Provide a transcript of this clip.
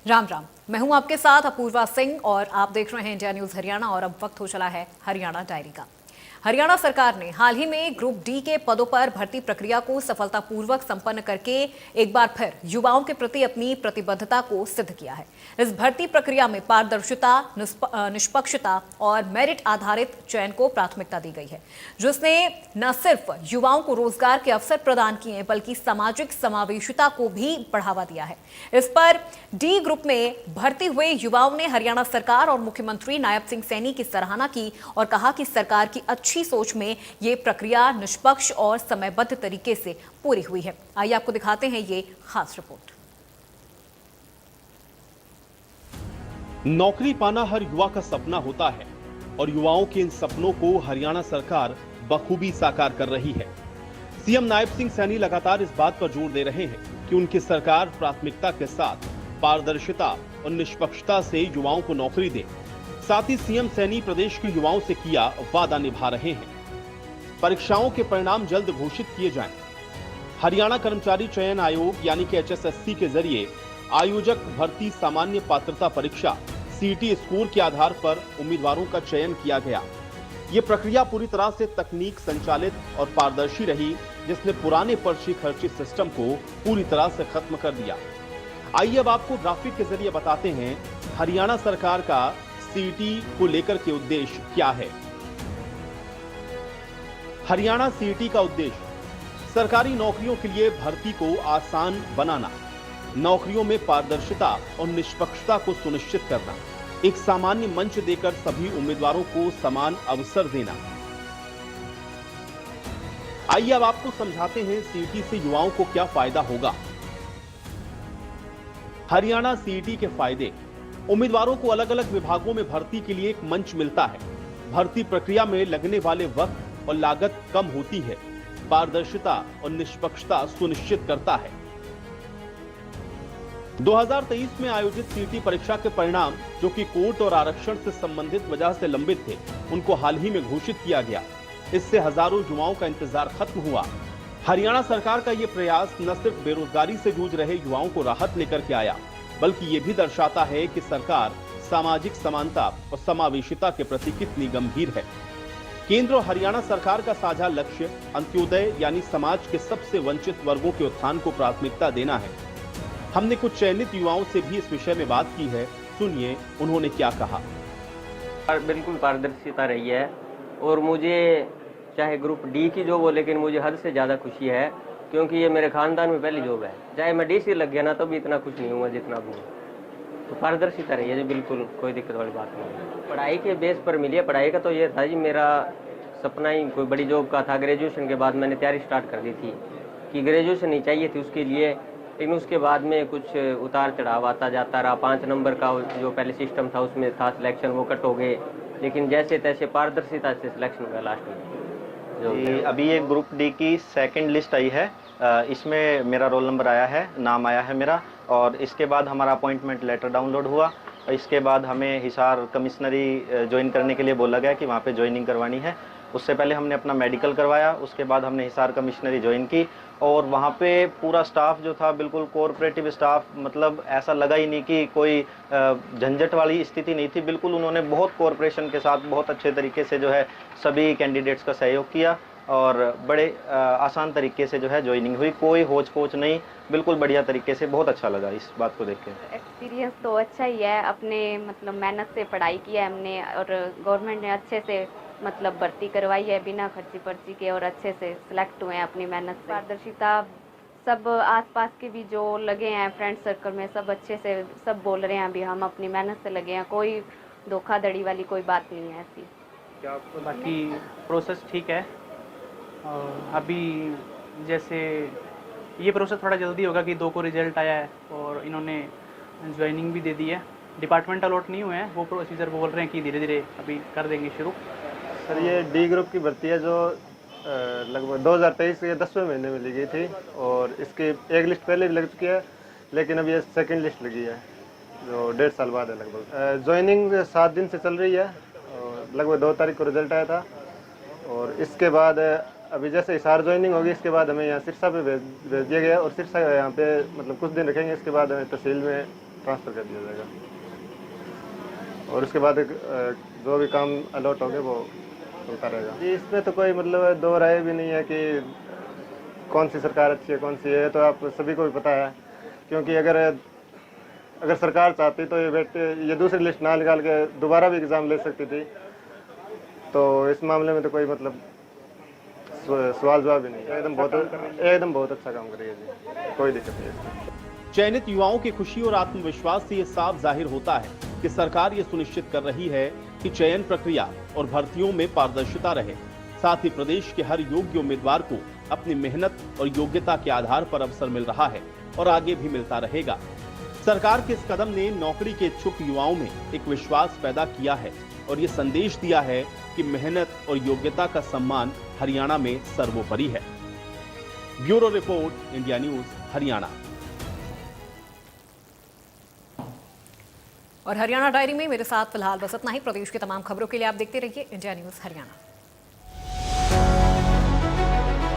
राम राम। मैं हूं आपके साथ अपूर्वा सिंह और आप देख रहे हैं इंडिया न्यूज हरियाणा। और अब वक्त हो चला है हरियाणा डायरी का। हरियाणा सरकार ने हाल ही में ग्रुप डी के पदों पर भर्ती प्रक्रिया को सफलतापूर्वक संपन्न करके एक बार फिर युवाओं के प्रति अपनी प्रतिबद्धता को सिद्ध किया है। इस भर्ती प्रक्रिया में पारदर्शिता, निष्पक्षता और मेरिट आधारित चयन को प्राथमिकता दी गई है, जिसने न सिर्फ युवाओं को रोजगार के अवसर प्रदान किए बल्कि सामाजिक समावेशिता को भी बढ़ावा दिया है। इस पर डी ग्रुप में भर्ती हुए युवाओं ने हरियाणा सरकार और मुख्यमंत्री नायब सिंह सैनी की सराहना की और कहा कि सरकार की अच्छी सोच में ये प्रक्रिया निष्पक्ष और समयबद्ध तरीके से पूरी हुई है। आइए आपको दिखाते हैं ये खास रिपोर्ट। नौकरी पाना हर युवा का सपना होता है और युवाओं के इन सपनों को हरियाणा सरकार बखूबी साकार कर रही है। सीएम नायब सिंह सैनी लगातार इस बात पर जोर दे रहे हैं कि उनकी सरकार प्राथमिकता के साथ पारदर्शिता और निष्पक्षता से युवाओं को नौकरी दे। साथ ही सीएम सैनी प्रदेश के युवाओं से किया वादा निभा रहे हैं। परीक्षाओं के परिणाम जल्द घोषित किए जाएं। हरियाणा कर्मचारी चयन आयोग यानी कि HSSC के जरिए आयोजक भर्ती सामान्य पात्रता परीक्षा CET स्कोर के आधार पर उम्मीदवारों का चयन किया गया। ये प्रक्रिया पूरी तरह से तकनीक संचालित और पारदर्शी रही, जिसने पुराने पर्ची खर्ची सिस्टम को पूरी तरह से खत्म कर दिया। आइए अब आपको ग्राफिक के जरिए बताते हैं हरियाणा सरकार का CET को लेकर के उद्देश्य क्या है। हरियाणा CET का उद्देश्य सरकारी नौकरियों के लिए भर्ती को आसान बनाना, नौकरियों में पारदर्शिता और निष्पक्षता को सुनिश्चित करना, एक सामान्य मंच देकर सभी उम्मीदवारों को समान अवसर देना। आइए अब आपको समझाते हैं CET से युवाओं को क्या फायदा होगा। हरियाणा CET के फायदे। उम्मीदवारों को अलग अलग विभागों में भर्ती के लिए एक मंच मिलता है। भर्ती प्रक्रिया में लगने वाले वक्त और लागत कम होती है। पारदर्शिता और निष्पक्षता सुनिश्चित करता है। 2023 में आयोजित CET परीक्षा के परिणाम, जो कि कोर्ट और आरक्षण से संबंधित वजह से लंबित थे, उनको हाल ही में घोषित किया गया। इससे हजारों युवाओं का इंतजार खत्म हुआ। हरियाणा सरकार का यह प्रयास न सिर्फ बेरोजगारी से जूझ रहे युवाओं को राहत लेकर के आया, बल्कि ये भी दर्शाता है कि सरकार सामाजिक समानता और समावेशिता के प्रति कितनी गंभीर है। केंद्र और हरियाणा सरकार का साझा लक्ष्य अंत्योदय यानी समाज के सबसे वंचित वर्गों के उत्थान को प्राथमिकता देना है। हमने कुछ चयनित युवाओं से भी इस विषय में बात की है। सुनिए उन्होंने क्या कहा। बिल्कुल पारदर्शिता रही है और मुझे चाहे ग्रुप डी की जॉब हो, लेकिन मुझे हद से ज़्यादा खुशी है क्योंकि ये मेरे खानदान में पहली जॉब है। चाहे मैं DC लग गया ना तो भी इतना खुश नहीं हुआ जितना अब हूँ। तो पारदर्शिता रही है जी, बिल्कुल कोई दिक्कत वाली बात नहीं है। पढ़ाई के बेस पर मिली है। पढ़ाई का तो ये था जी, मेरा सपना ही कोई बड़ी जॉब का था। ग्रेजुएशन के बाद मैंने तैयारी स्टार्ट कर दी थी कि ग्रेजुएशन ही चाहिए थी उसके लिए, लेकिन उसके बाद में कुछ उतार चढ़ाव आता जाता रहा। 5 नंबर का जो पहले सिस्टम था उसमें था सिलेक्शन, वो कट हो गए, लेकिन जैसे तैसे पारदर्शिता से सिलेक्शन हुआ लास्ट में। जी, अभी ये ग्रुप डी की सेकंड लिस्ट आई है। इसमें मेरा रोल नंबर आया है, नाम आया है मेरा, और इसके बाद हमारा अपॉइंटमेंट लेटर डाउनलोड हुआ। इसके बाद हमें हिसार कमिश्नरी ज्वाइन करने के लिए बोला गया कि वहाँ पे ज्वाइनिंग करवानी है। उससे पहले हमने अपना मेडिकल करवाया, उसके बाद हमने हिसार कमिश्नरी ज्वाइन की और वहाँ पे पूरा स्टाफ जो था बिल्कुल कोऑपरेटिव स्टाफ, मतलब ऐसा लगा ही नहीं कि कोई झंझट वाली स्थिति नहीं थी। बिल्कुल उन्होंने बहुत कोऑपरेशन के साथ बहुत अच्छे तरीके से जो है सभी कैंडिडेट्स का सहयोग किया और बड़े आसान तरीके से जो है ज्वाइनिंग हुई। कोई होच पोच नहीं, बिल्कुल बढ़िया तरीके से। बहुत अच्छा लगा इस बात को देख के। एक्सपीरियंस तो अच्छा ही है। अपने मतलब मेहनत से पढ़ाई की है हमने और गवर्नमेंट ने अच्छे से मतलब भर्ती करवाई है बिना खर्ची पर्ची के और अच्छे से सिलेक्ट हुए हैं अपनी मेहनत से। पारदर्शिता, सब आसपास के भी जो लगे हैं फ्रेंड सर्कल में सब अच्छे से सब बोल रहे हैं अभी हम अपनी मेहनत से लगे हैं, कोई धोखाधड़ी वाली कोई बात नहीं है ऐसी। क्या बाकी प्रोसेस ठीक है। और अभी जैसे ये प्रोसेस थोड़ा जल्दी होगा कि 2 को रिजल्ट आया है और इन्होंने ज्वाइनिंग भी दे दी है। डिपार्टमेंट अलॉट नहीं हुए हैं, वो प्रोसीजर बोल रहे हैं कि धीरे धीरे अभी कर देंगे शुरू। सर ये डी ग्रुप की भर्ती है जो लगभग 2023 के 10वें महीने में ली गई थी और इसकी एक लिस्ट पहले भी लग चुकी है, लेकिन अब ये सेकंड लिस्ट लगी है जो 1.5 साल बाद है लगभग। ज्वाइनिंग 7 दिन से चल रही है और लगभग 2 तारीख को रिजल्ट आया था और इसके बाद अभी जैसे हिसार ज्वाइनिंग होगी इसके बाद हमें यहाँ सिरसा पे भेज दिया गया और सिरसा यहाँ पे मतलब कुछ दिन रखेंगे। इसके बाद हमें तहसील में ट्रांसफ़र कर दिया जाएगा और उसके बाद जो भी काम अलॉट होंगे वो चलता रहेगा। जी इसमें तो कोई मतलब दो राय भी नहीं है कि कौन सी सरकार अच्छी है कौन सी है, तो आप सभी को भी पता है, क्योंकि अगर सरकार चाहती तो ये दूसरी लिस्ट ना निकाल के दोबारा भी एग्ज़ाम ले सकती थी। तो इस मामले में तो कोई मतलब सवाल जवाब ही नहीं है। एकदम बहुत अच्छा काम कर रही है जी, कोई दिक्कत नहीं है। चयनित युवाओं की खुशी और आत्मविश्वास से ये साफ जाहिर होता है कि सरकार ये सुनिश्चित कर रही है कि चयन प्रक्रिया और भर्तियों में पारदर्शिता रहे। साथ ही प्रदेश के हर योग्य उम्मीदवार को अपनी मेहनत और योग्यता के आधार पर अवसर मिल रहा है और आगे भी मिलता रहेगा। सरकार के इस कदम ने नौकरी के इच्छुक युवाओं में एक विश्वास पैदा किया है और ये संदेश दिया है कि मेहनत और योग्यता का सम्मान हरियाणा में सर्वोपरि है। Bureau report, India news, Haryana. और हरियाणा डायरी में मेरे साथ फिलहाल बस इतना ही। प्रदेश की तमाम खबरों के लिए आप देखते रहिए इंडिया न्यूज हरियाणा।